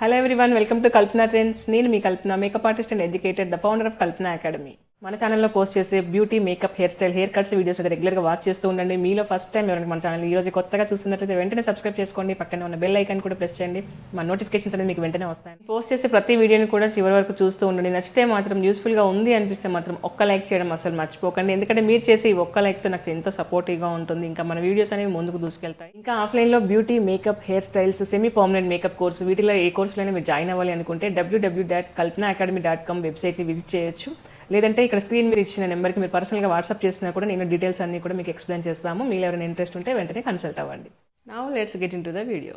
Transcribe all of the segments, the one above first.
Hello everyone, welcome to Kalpana Trends. నేను మీ Kalpana makeup artist and educated the founder of Kalpana academy. మన ఛానల్లో post చేసే beauty makeup hairstyle haircuts videos అయితే రెగ్యులర్గా వాచ్ చేస్తూ ఉండండి. మీలో ఫస్ట్ టైం ఎవరైనా మన ఛానల్ ఈ రోజు కొత్తగా చూస్తున్నట్లయితే వెంటనే సబ్స్క్రైబ్ చేసుకోండి. పక్కనే ఉన్న బెల్ ఐకాన్ కూడా ప్రెస్ చేయండి. మన నోటిఫికేషన్స్ అనేది మీకు వెంటనే వస్తాయి. పోస్ట్ చేసే ప్రతి వీడియోని కూడా చివరి వరకు చూస్తూ ఉండండి. నచ్చితే మాత్రం యూస్ఫుల్గా ఉంది అనిపిస్తే మాత్రం ఒక్క లైక్ చేయడం అసలు మర్చిపోకండి. ఎందుకంటే మీరు చేసే ఈ ఒక్క లైక్తో నాకు ఎంతో సపోర్టివ్గా ఉంటుంది. ఇంకా మన వీడియోస్ అనేవి ముందుకు దూసుకెళ్తాయి. ఇంకా ఆఫ్లైన్లో beauty makeup hair styles semi permanent makeup course వీటిలో ఏ కోర్సులోనే మీరు జాయిన్ అవ్వాలి అనుకుంటే www.kalpanaacademy.com వెబ్సైట్ని విజిట్ చేయొచ్చు. లేదంటే ఇక్కడ స్క్రీన్ మీద ఇచ్చిన నెంబర్కి మీరు పర్సనల్గా వాట్సాప్ చేసినా కూడా నేను డీటెయిల్స్ అన్నీ కూడా మీకు ఎక్స్ప్లెయిన్ చేస్తాము. మీరు ఎవరైనా ఇంట్రెస్ట్ ఉంటే వెంటనే కన్సల్ట్ అవ్వండి. Now let's get in to the video.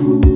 Bye.